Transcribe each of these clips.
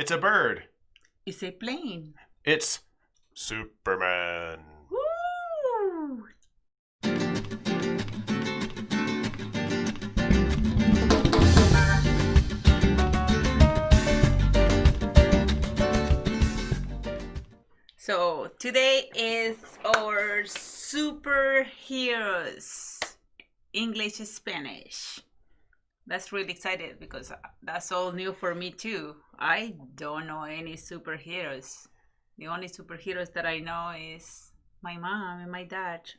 It's a bird. It's a plane. It's Superman. Woo! So today is our superheroes, English, Spanish. That's really excited because that's all new for me too. I don't know any superheroes. The only superheroes that I know is my mom and my dad.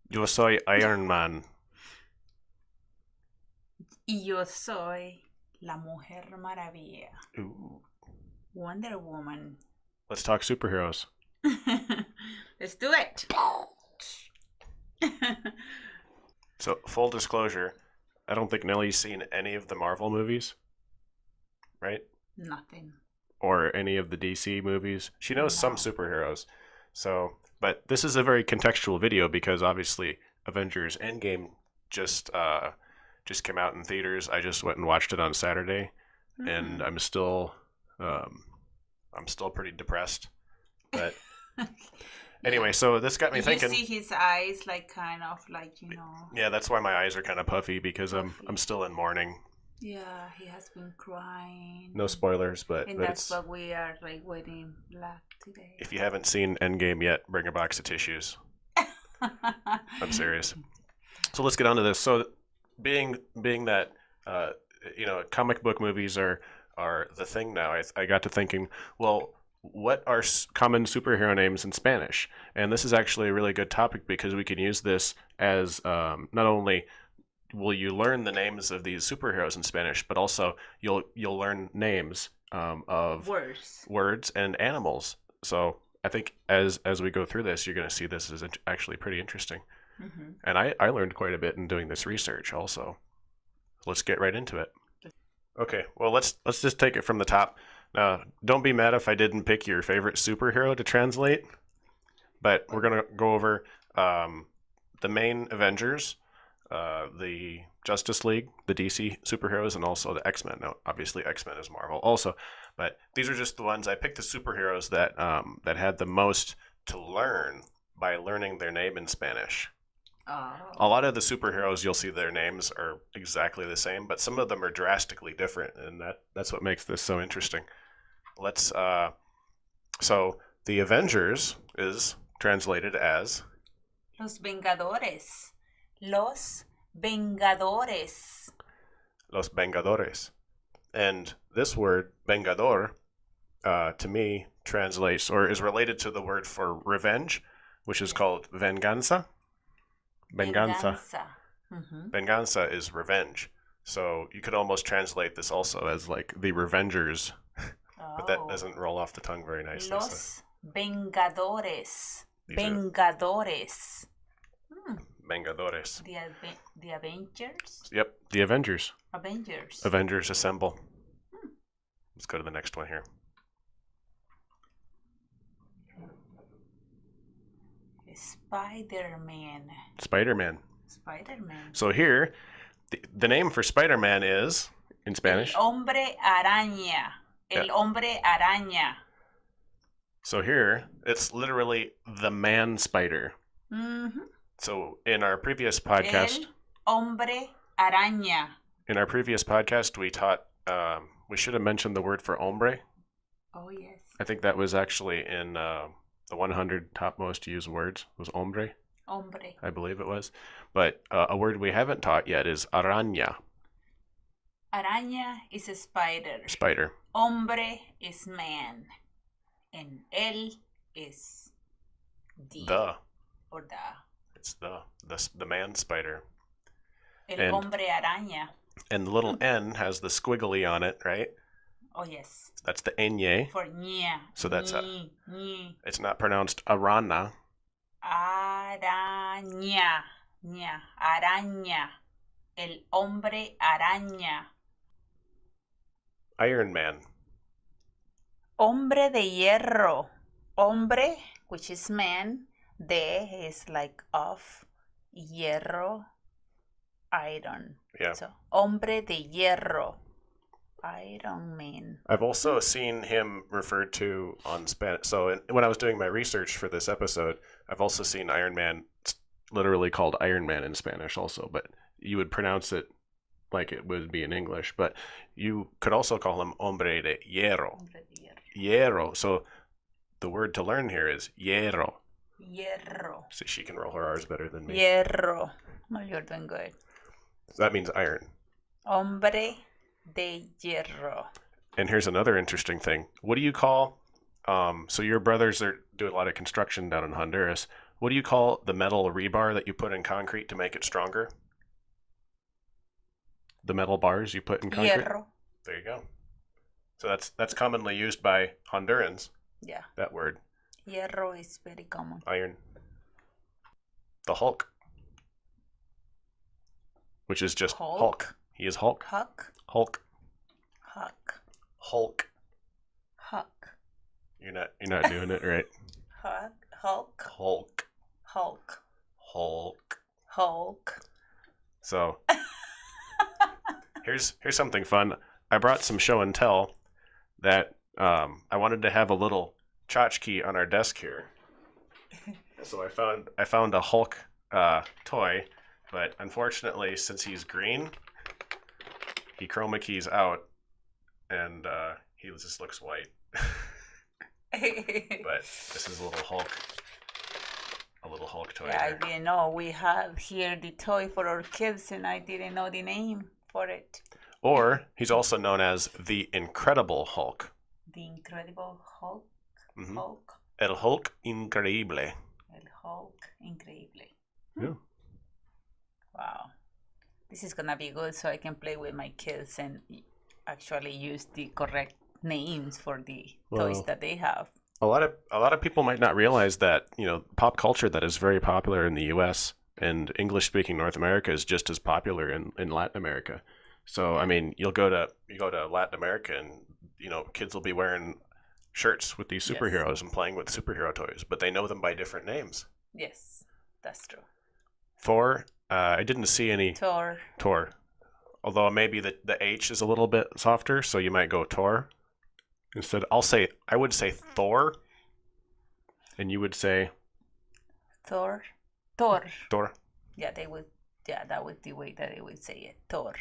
Yo soy Iron Man. Y yo soy la Mujer Maravilla. Ooh. Wonder Woman. Let's talk superheroes. Let's do it. So, full disclosure, I don't think Nellie's seen any of the Marvel movies, right? Nothing. Or any of the DC movies. She knows some superheroes. So, but this is a very contextual video because obviously Avengers Endgame just came out in theaters. I just went and watched it on Saturday, and I'm still pretty depressed. But anyway, so this got me thinking. You see his eyes, like kind of like, you know. Yeah, that's why my eyes are kind of puffy because I'm still in mourning. Yeah, he has been crying. No spoilers, but that's what we are like waiting black today. If you haven't seen Endgame yet, bring a box of tissues. I'm serious. So let's get on to this. So, being that comic book movies are the thing now, I got to thinking, well, what are common superhero names in Spanish? And this is actually a really good topic because we can use this as not only will you learn the names of these superheroes in Spanish, but also you'll learn names of words and animals. So I think as we go through this, you're going to see this is actually pretty interesting. Mm-hmm. And I learned quite a bit in doing this research also. Let's get right into it. Okay, well, let's just take it from the top. Now, don't be mad if I didn't pick your favorite superhero to translate, but we're going to go over the main Avengers, the Justice League, the DC superheroes, and also the X-Men. Now, obviously, X-Men is Marvel also, but these are just the ones. I picked the superheroes that had the most to learn by learning their name in Spanish. Oh. A lot of the superheroes, you'll see their names are exactly the same, but some of them are drastically different, and that's what makes this so interesting. Let's so the Avengers is translated as Los Vengadores. Los Vengadores. Los Vengadores. And this word, Vengador, to me, translates or is related to the word for revenge, which is called venganza. Venganza. Mm-hmm. Venganza is revenge. So you could almost translate this also as like the Revengers, but that doesn't roll off the tongue very nicely. Los Vengadores. Vengadores. Vengadores. The Avengers? Yep, the Avengers. Avengers. Avengers assemble. Let's go to the next one here. Spider-Man. Spider-Man. Spider-Man. So here, the name for Spider-Man is, in Spanish? El hombre araña. El hombre araña. So here, it's literally the man spider. Mm-hmm. So in our previous podcast... El hombre araña. In our previous podcast, we taught... we should have mentioned the word for hombre. Oh, yes. I think that was actually in... the 100 top most used words was hombre. Hombre. I believe it was. But a word we haven't taught yet is araña. Araña is a spider. Spider. Hombre is man. And él is the. Or the. It's the man spider. El hombre araña. And the little N has the squiggly on it, right? Oh, yes. That's the ñ. For ña. So that's it's not pronounced arana. Araña. Ña. Araña. El hombre araña. Iron Man. Hombre de hierro. Hombre, which is man. De is like of. Hierro. Iron. Yeah. So, hombre de hierro. Iron Man. I've also seen him referred to on Spanish. So when I was doing my research for this episode, I've also seen Iron Man literally called Iron Man in Spanish also, but you would pronounce it like it would be in English. But you could also call him Hombre de Hierro. Hierro. So the word to learn here is hierro. Hierro. See, she can roll her R's better than me. Hierro. Well, you're doing good. So that means iron. Hombre de hierro. And here's another interesting thing. What do you call, so your brothers are doing a lot of construction down in Honduras. What do you call the metal rebar that you put in concrete to make it stronger? The metal bars you put in concrete? Hierro. There you go. So that's commonly used by Hondurans. Yeah. That word. Hierro is very common. Iron. The Hulk. Which is just Hulk. He is Hulk. Hulk. Hulk. Hulk. Hulk. Hulk. You're not doing it right. Hulk. Hulk. Hulk. Hulk. Hulk. Hulk. So here's something fun. I brought some show and tell that I wanted to have a little tchotchke on our desk here. So I found a Hulk toy, but unfortunately, since he's green, he chroma keys out, and he just looks white. But this is a little Hulk toy. Yeah, I didn't know. We have here the toy for our kids, and I didn't know the name for it. Or he's also known as the Incredible Hulk. The Incredible Hulk. Mm-hmm. Hulk. El Hulk Increíble. El Hulk Increíble. Yeah. Wow. This is gonna be good, so I can play with my kids and actually use the correct names for the toys that they have. A lot of people might not realize that, pop culture that is very popular in the US and English speaking North America is just as popular in Latin America. So I mean, you go to Latin America and kids will be wearing shirts with these superheroes and playing with superhero toys, but they know them by different names. Yes, that's true. Thor, I didn't see any Thor. Although maybe the H is a little bit softer, so you might go Tor. Instead, I would say Thor, and you would say Thor. Yeah, they would. Yeah, that would be the way that they would say it. Thor.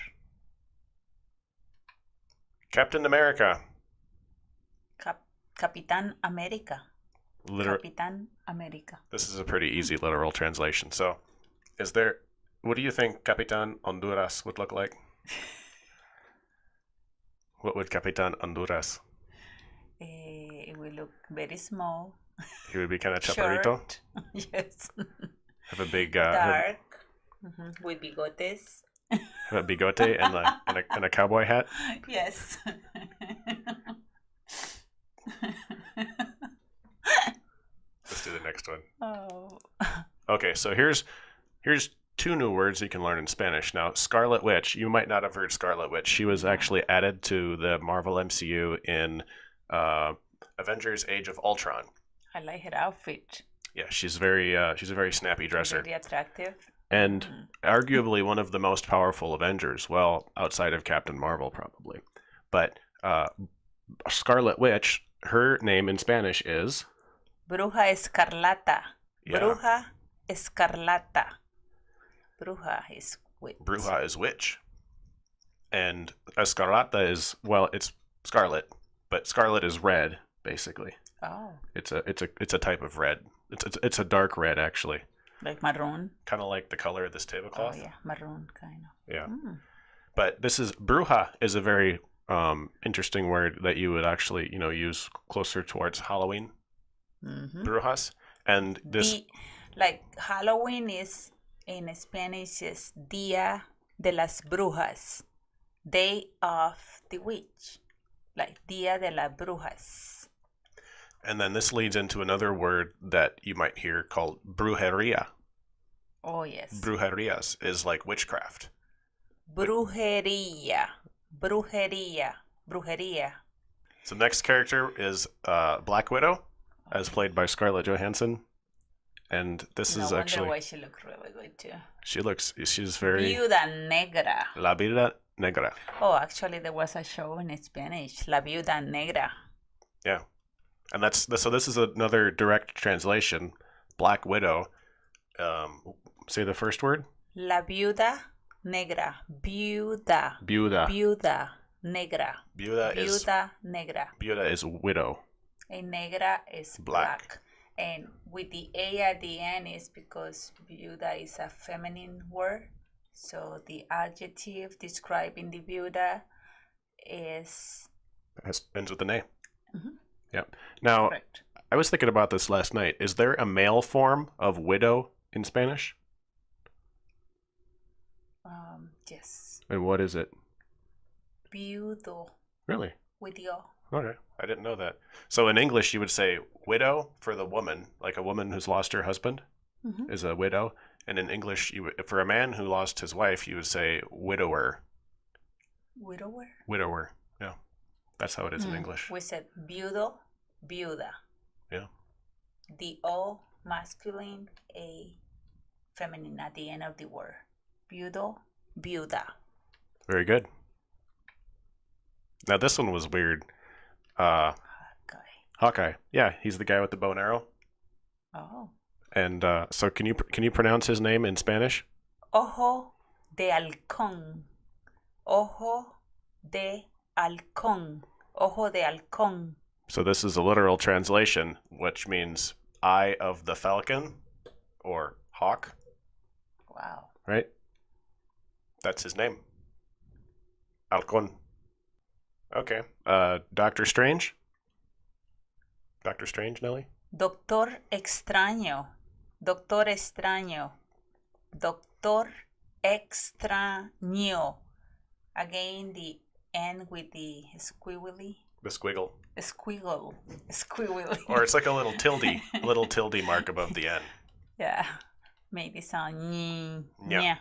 Captain America. Capitán América. Capitán América. This is a pretty easy literal translation. So, what do you think Capitán Honduras would look like? What would Capitán Honduras? It will look very small. He would be kind of chaparrito. Yes. Have a big dark. With bigotes. Have a bigote and a cowboy hat. Yes. Let's do the next one. Oh. Okay, so here's two new words you can learn in Spanish. Now, Scarlet Witch. You might not have heard Scarlet Witch. She was actually added to the Marvel MCU in Avengers: Age of Ultron. I like her outfit. Yeah, she's a very snappy dresser. Very attractive. And arguably one of the most powerful Avengers. Well, outside of Captain Marvel, probably. But Scarlet Witch, her name in Spanish is Bruja Escarlata. Yeah. Bruja Escarlata. Bruja is witch. Bruja is witch. And Escarlata is, well, it's scarlet, but scarlet is red, basically. Oh. It's a type of red. It's a dark red, actually. Like maroon. Kind of like the color of this tablecloth. Oh yeah, maroon kind of. Yeah. But bruja is a very interesting word that you would actually use closer towards Halloween. Brujas. And this like Halloween is in Spanish is Día de las Brujas, Day of the Witch, like Día de las Brujas. And then this leads into another word that you might hear called brujeria. Oh yes. Brujerias is like witchcraft. Brujeria. So next character is Black Widow, as played by Scarlett Johansson. And this why she looks really good too. She's very... Viuda Negra. La negra. Oh, actually, there was a show in Spanish, La Viuda Negra. Yeah. And so this is another direct translation. Black Widow. Say the first word. La Viuda Negra. Viuda. Viuda. Viuda Negra. Viuda Negra. Viuda is widow. And negra is black. And with the A at the end is because viuda is a feminine word. So the adjective describing the viuda ends with an A. Mm-hmm. Yep. Now, correct. I was thinking about this last night. Is there a male form of widow in Spanish? Yes. And what is it? Viudo. Really? Widow. Okay. I didn't know that. So in English, you would say widow for the woman, like a woman who's lost her husband Mm-hmm. is a widow. And in English, for a man who lost his wife, you would say widower. Widower? Widower. Yeah. That's how it is in English. We said viudo, viuda. Yeah. The O masculine, A feminine at the end of the word. Viudo, viuda. Very good. Now this one was weird. Hawkeye. Yeah, he's the guy with the bow and arrow. Oh. And so can you pronounce his name in Spanish? Ojo de halcón. Ojo de halcón. Ojo de halcón. So this is a literal translation, which means eye of the falcon or hawk. Wow. Right? That's his name. Halcón. Okay. Doctor Strange? Doctor Strange, Nelly? Doctor Extraño. Doctor Extraño. Doctor Extraño. Again, the end with the squiggly. The squiggle. Squiggle. Squiggly. Or it's like a little tilde mark above the end. Yeah. Made it sound ñe. Yeah.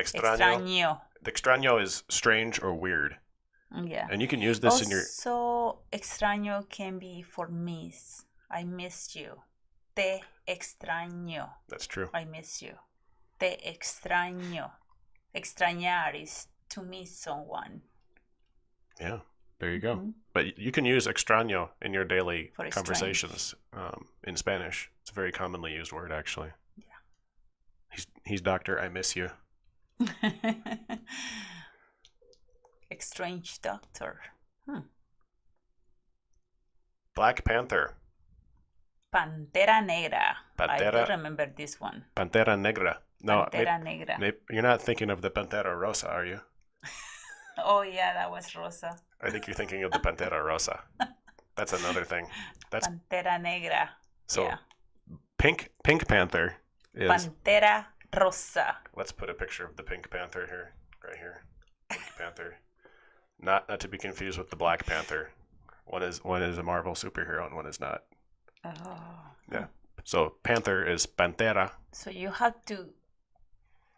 Extraño. Extraño. The extraño is strange or weird. Yeah. And you can use this in your... Also, extraño can be for miss. I missed you. Te extraño. That's true. I miss you. Te extraño. Extrañar is to miss someone. Yeah, there you go. Mm-hmm. But you can use extraño in your daily For conversations in Spanish. It's a very commonly used word, actually. Yeah. He's Doctor, I miss you. Strange doctor. Black Panther. Pantera Negra. Pantera. I do remember this one. Pantera Negra. No, Pantera Negra. You're not thinking of the Pantera Rosa, are you? Oh, yeah, that was Rosa. I think you're thinking of the Pantera Rosa. That's another thing. That's Pantera Negra. So, yeah. Pink Panther is... Pantera Rosa. Let's put a picture of the Pink Panther here, right here. Pink Panther. Not to be confused with the Black Panther. One is a Marvel superhero and one is not. Oh. Yeah. So Panther is Pantera. So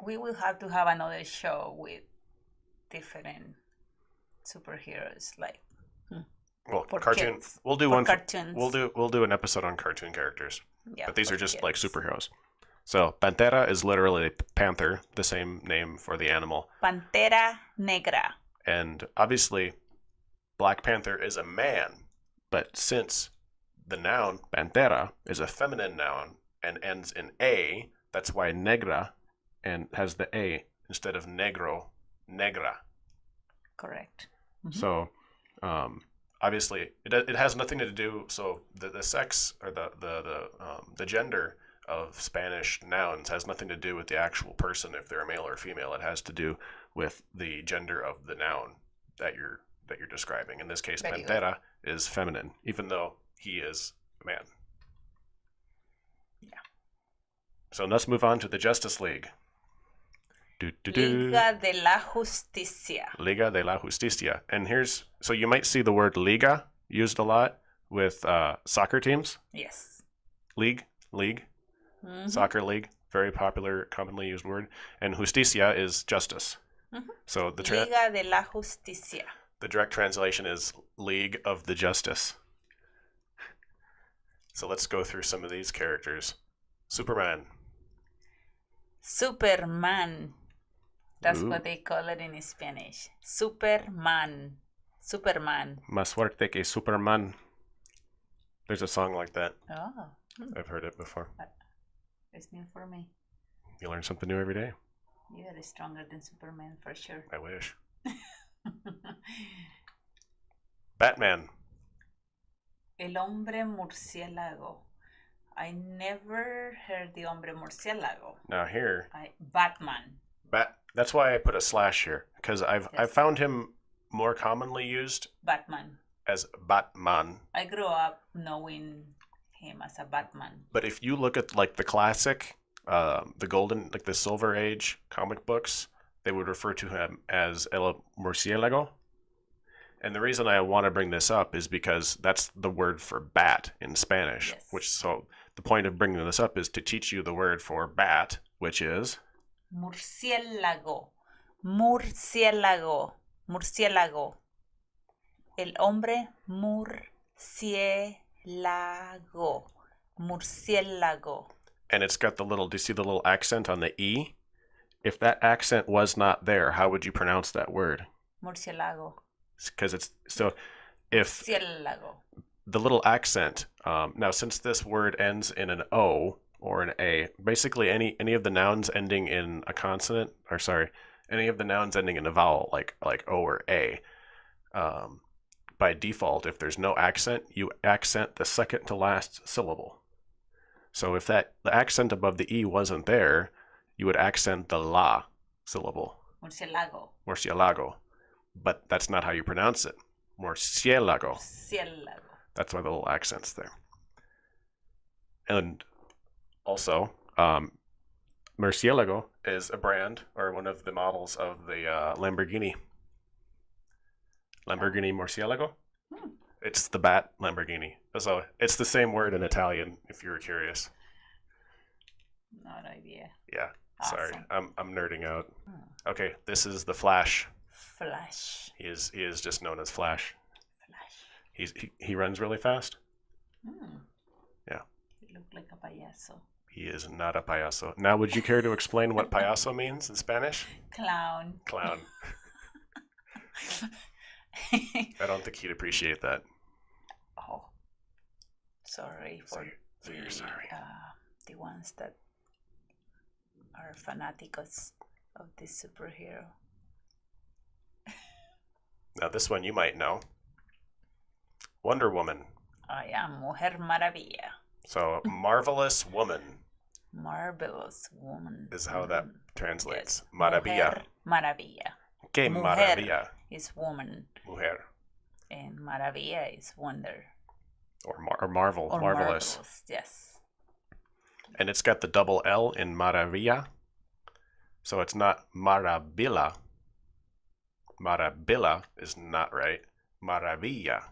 we will have to have another show with different superheroes, like well, for cartoon. Kids. We'll do for one. Cartoons. We'll do an episode on cartoon characters. Yeah, but these are just kids. like superheroes. So Pantera is literally panther, the same name for the animal. Pantera Negra. And obviously, Black Panther is a man, but since the noun Pantera is a feminine noun and ends in A, that's why negra and has the A instead of negro, negra. Correct. Mm-hmm. So, obviously, it has nothing to do. So the sex or the gender of Spanish nouns has nothing to do with the actual person if they're a male or female. It has to do with the gender of the noun that you're describing. In this case, Very Pantera is feminine, even though he is a man. Yeah. So let's move on to the Justice League. Liga de la Justicia. Liga de la Justicia. And so you might see the word Liga used a lot with soccer teams. Yes. League. Mm-hmm. Soccer league. Very popular, commonly used word. And Justicia is justice. Mm-hmm. So Liga de la Justicia. The direct translation is League of the Justice. So let's go through some of these characters. Superman. That's Ooh. what they call it in Spanish. Superman. Superman. Más fuerte que Superman. There's a song like that. Oh. I've heard it before. It's new for me. You learn something new every day. You are stronger than Superman for sure. I wish. Batman. El hombre murciélago. I never heard the hombre murciélago. Now here, Batman. That's why I put a slash here, because I've found him more commonly used Batman. as Batman. I grew up knowing him as a Batman. But if you look at like the classic, the golden, like the Silver Age comic books, they would refer to him as El Murciélago. And the reason I want to bring this up is because that's the word for bat in Spanish. Yes. So the point of bringing this up is to teach you the word for bat, which is murciélago. Murciélago. Murciélago. El hombre murciélago. Murciélago. And it's got do you see the little accent on the E? If that accent was not there, how would you pronounce that word? Murciélago. Because it's so if Murciélago. the little accent now since this word ends in an O or an A, basically any of the nouns ending in a consonant, or sorry, any of the nouns ending in a vowel like O or A, by default, if there's no accent, you accent the second to last syllable. So if the accent above the E wasn't there, you would accent the la syllable. Murciélago. Murciélago. But that's not how you pronounce it. Murciélago. Murciélago. That's why the little accent's there. And also, Murciélago is a brand or one of the models of the Lamborghini. Lamborghini Murciélago. It's the bat Lamborghini. So it's the same word in Italian, if you were curious. No idea. Yeah. Awesome. Sorry, I'm nerding out. Okay, this is the Flash. Flash. He is just known as Flash. Flash. He runs really fast. Yeah. He looked like a payaso. He is not a payaso. Now, would you care to explain what payaso means in Spanish? Clown. Clown. I don't think he'd appreciate that. Oh, sorry for so you're sorry. The ones that are fanáticos of this superhero. Now, this one you might know. Wonder Woman. I am Mujer Maravilla. So, marvelous woman. Marvelous woman. Is how that translates. Yes. Maravilla. Mujer Maravilla. Que Mujer maravilla. is woman. Mujer. And Maravilla is wonder. Or marvel. Or marvelous. Yes. And it's got the double L in maravilla. So it's not maravilla. Maravilla is not right. Maravilla.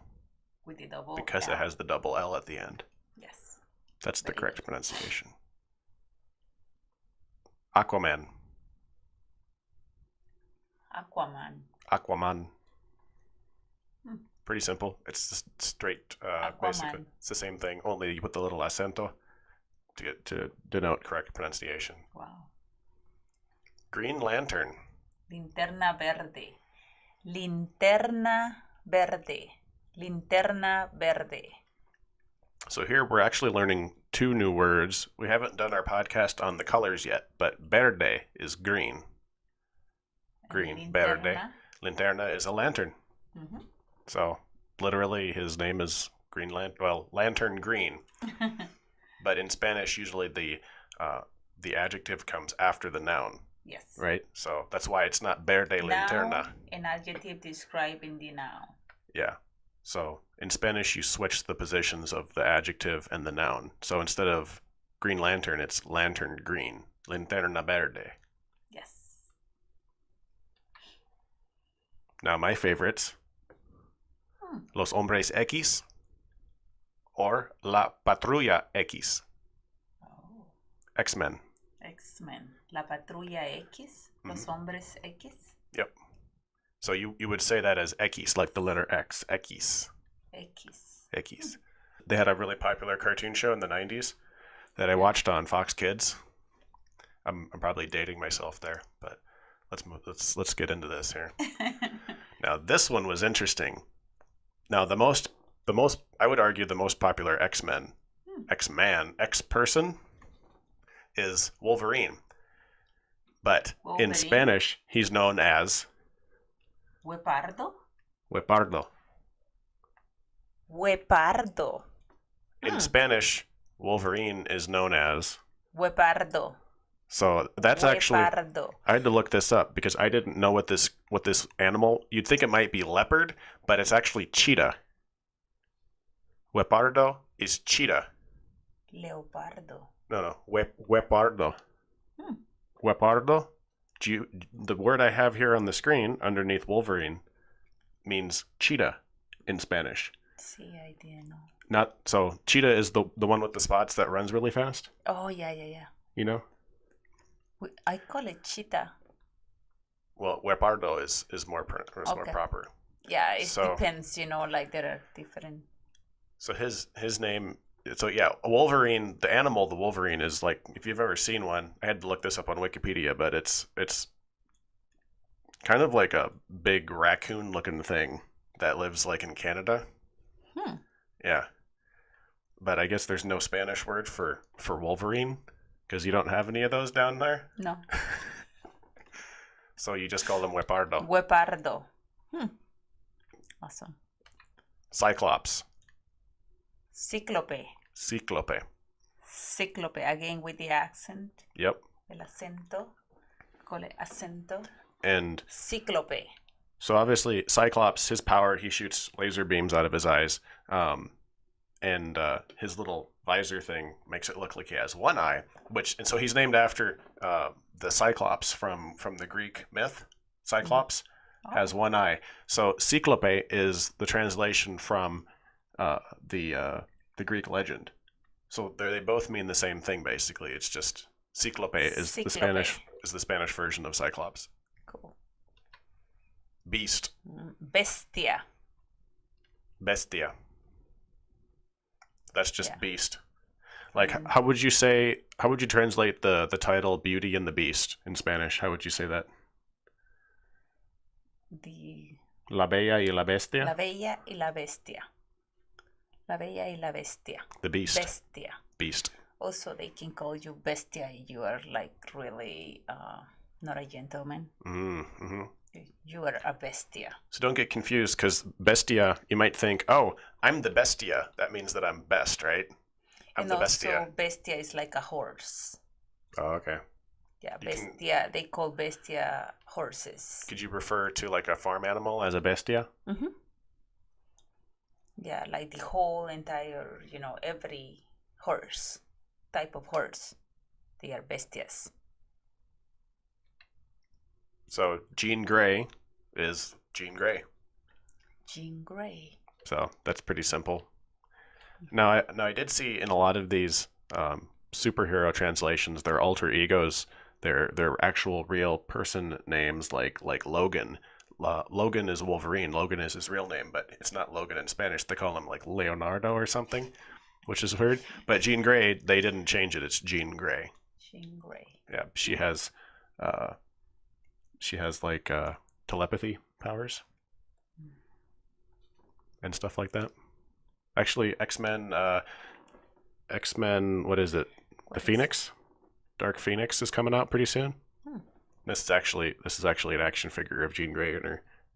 With the double because L. it has the double L at the end. Yes. That's the Very correct good. pronunciation. Aquaman. Aquaman. Aquaman. Pretty simple. It's just straight, basically. It's the same thing, only you put the little acento to denote correct pronunciation. Wow. Green Lantern. Linterna verde. Linterna verde. Linterna verde. So here we're actually learning two new words. We haven't done our podcast on the colors yet, but verde is green. Green. Verde. Linterna is a lantern. Mm-hmm. So literally his name is Green Lantern Green. But in Spanish, usually the adjective comes after the noun. Yes. Right? So that's why it's not verde linterna. Noun, an adjective describing the noun. Yeah. So in Spanish, you switch the positions of the adjective and the noun. So instead of green lantern, it's lantern green. Linterna verde. Yes. Now my favorites. Los Hombres X or La Patrulla X. Oh. X-Men. X-Men. La Patrulla X. Los Hombres X. Yep. So you would say that as X, like the letter X. X. X. X. They had a really popular cartoon show in the 90s that I watched on Fox Kids. I'm probably dating myself there, but Let's get into this here. Now, this one was interesting. Now, the most I would argue the most popular X-Men, X-Man, X-person is Wolverine. But Wolverine? in Spanish, he's known as Huepardo? Huepardo. Huepardo. In Spanish, Wolverine is known as Huepardo. So that's actually Huepardo. I had to look this up because I didn't know what this animal. You'd think it might be leopard, but it's actually cheetah. Huepardo is cheetah. Leopardo. No, huepardo. Huepardo. The word I have here on the screen underneath Wolverine means cheetah in Spanish. See, I didn't know. Not so. Cheetah is the one with the spots that runs really fast. Oh, yeah. You know. I call it cheetah. Well, huepardo is more more proper. Yeah, it depends. Like there are different. So his name. So yeah, Wolverine. The animal, the Wolverine, is like if you've ever seen one. I had to look this up on Wikipedia, but it's kind of like a big raccoon-looking thing that lives like in Canada. Yeah, but I guess there's no Spanish word for Wolverine because you don't have any of those down there. No. So you just call them huepardo. Huepardo. Awesome. Cyclops. Cíclope. Cíclope. Cíclope, again with the accent. Yep. El acento. Call it acento. And Cíclope. So obviously, Cyclops, his power, he shoots laser beams out of his eyes. And his little visor thing makes it look like he has one eye. And so he's named after the Cyclops from the Greek myth. Cyclops has one eye. So Cyclope is the translation from the Greek legend. So they both mean the same thing basically. It's just Cyclope is the Spanish version of Cyclops. Cool. Beast. Bestia. Bestia. That's just beast. Like how would you translate the title Beauty and the Beast in Spanish? How would you say that? La Bella y la Bestia? La Bella y la Bestia. La Bella y la Bestia. The Beast. Bestia. Beast. Also, they can call you Bestia. You are like really not a gentleman. Mm-hmm. You are a Bestia. So don't get confused because Bestia, you might think, oh, I'm the Bestia. That means that I'm best, right? I'm the Bestia. Also, Bestia is like a horse. Oh, okay. Yeah, Bestia. They call Bestia horses. Could you refer to like a farm animal as a Bestia? Mm-hmm. Yeah, like the whole entire, every horse, type of horse, they are bestias. So Jean Grey is Jean Grey. Jean Grey. So that's pretty simple. Now I did see in a lot of these superhero translations, their alter egos, their actual real person names like Logan. Logan is Wolverine. Logan is his real name, but it's not Logan in Spanish. They call him like Leonardo or something, which is weird. But Jean Grey, they didn't change it. It's Jean Grey. Jean Grey. Yeah, she has like telepathy powers and stuff like that. Actually, X-Men, what is it? The Phoenix? Dark Phoenix is coming out pretty soon. This is actually an action figure of Jean Grey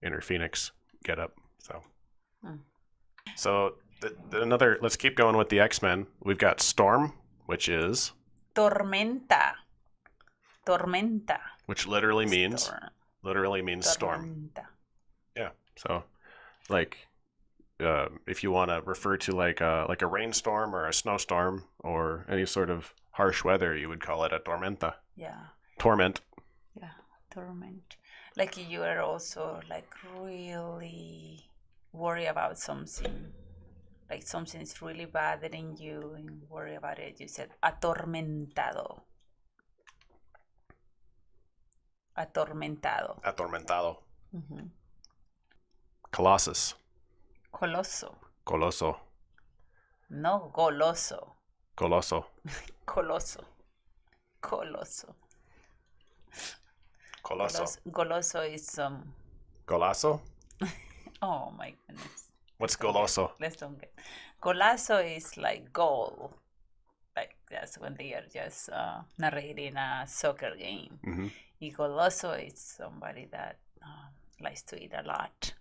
in her Phoenix getup. So let's keep going with the X-Men. We've got Storm, which is Tormenta, which literally means storm. Yeah. So, like, if you want to refer to like a rainstorm or a snowstorm or any sort of harsh weather, you would call it a tormenta. Yeah. Torment. Yeah, torment. Like you are also like really worry about something. Like something is really bothering you and worry about it. You said atormentado. Atormentado. Atormentado. Mm-hmm. Colossus. Coloso. Coloso. No, goloso. Coloso. Coloso. Coloso. Colosso. Goloso is Golasso? Oh my goodness. What's goloso? Let's don't get. Golazo is like goal. Like that's when they are just narrating a soccer game. Mm-hmm. Y goloso is somebody that likes to eat a lot.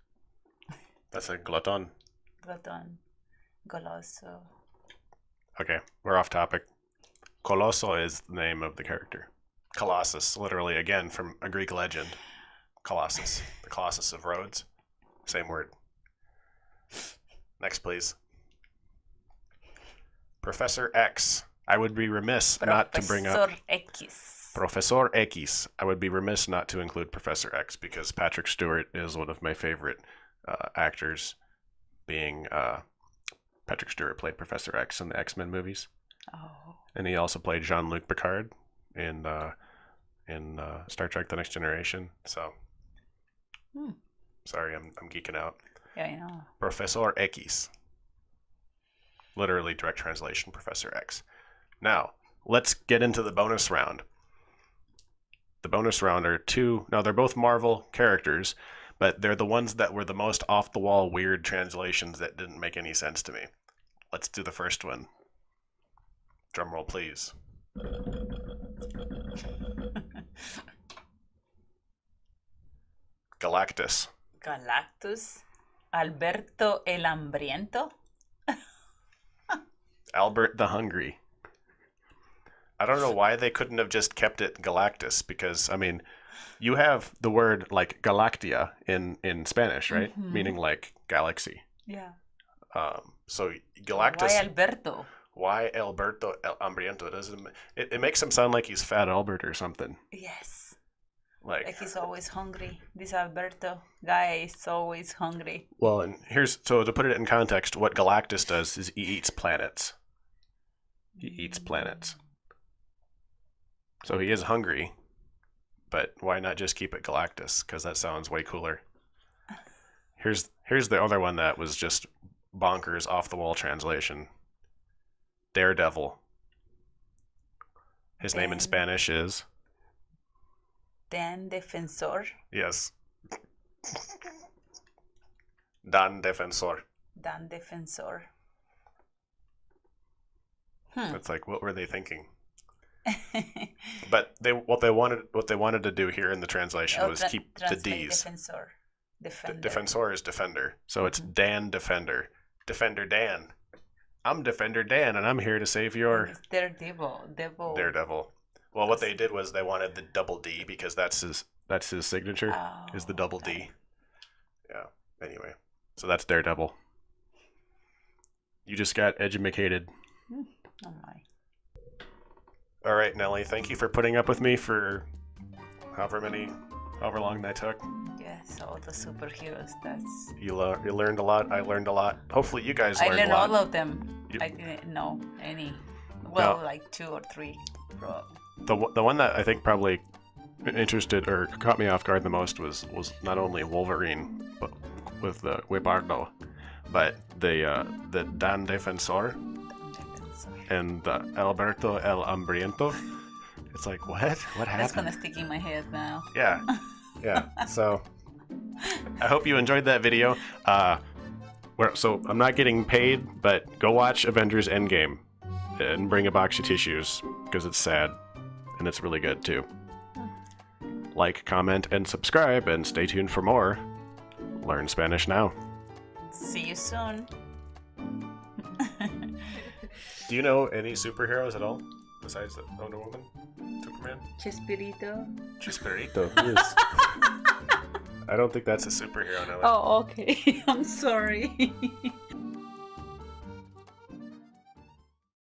That's a glutton. Glutton. Goloso. Okay, we're off topic. Colosso is the name of the character. Colossus, literally, again, from a Greek legend. Colossus. The Colossus of Rhodes. Same word. Next, please. Professor X. I would be remiss not to bring up... Professor X. Professor X. I would be remiss not to include Professor X because Patrick Stewart is one of my favorite actors, being... Patrick Stewart played Professor X in the X-Men movies. Oh. And he also played Jean-Luc Picard in Star Trek: The Next Generation. So, sorry, I'm geeking out. Yeah, I know. Professor X. Literally direct translation, Professor X. Now, let's get into the bonus round. The bonus round are two... Now, they're both Marvel characters, but they're the ones that were the most off-the-wall weird translations that didn't make any sense to me. Let's do the first one. Drum roll, please. Galactus. Galactus. Alberto el Hambriento. Albert the Hungry. I don't know why they couldn't have just kept it Galactus, because, I mean, you have the word, like, Galactia in Spanish, right? Mm-hmm. Meaning, like, galaxy. Yeah. So Galactus... Why Alberto? Why Alberto el Hambriento? It makes him sound like he's Fat Albert or something. Yes. Like he's always hungry. This Alberto guy is always hungry. Well, and so to put it in context, what Galactus does is he eats planets. He eats planets. So he is hungry, but why not just keep it Galactus? Because that sounds way cooler. Here's the other one that was just bonkers, off the wall translation. Daredevil. His name in Spanish is Dan Defensor. Yes. Dan Defensor. Dan Defensor. It's like, what were they thinking? But what they wanted to do here in the translation was keep the D's. Defensor. Defender. Defensor is defender, so it's Dan Defender. Defender Dan. I'm Defender Dan, and I'm here to save your... Daredevil. Daredevil. Well, what they did was they wanted the double D because that's his signature, is the double D. Yeah, anyway. So that's Daredevil. You just got edumacated. Oh my. All right, Nelly, thank you for putting up with me for however long that took. Yes, all the superheroes. You learned a lot. I learned a lot. Hopefully, you guys learned a lot. I learned all of them. I didn't know any. Well, like 2 or 3. The one that I think probably interested or caught me off guard the most was not only Wolverine, but with the Guepardo, but the Dan Defensor and the Alberto el Hambriento. It's like, what happened? That's gonna stick in my head now. Yeah. So I hope you enjoyed that video. So I'm not getting paid, but go watch Avengers Endgame and bring a box of tissues because it's sad and it's really good too. Like, comment, and subscribe, and stay tuned for more. Learn Spanish now. See you soon. Do you know any superheroes at all besides Wonder Woman, Superman? Chespirito. Yes. I don't think that's a superhero now. Oh, okay. I'm sorry.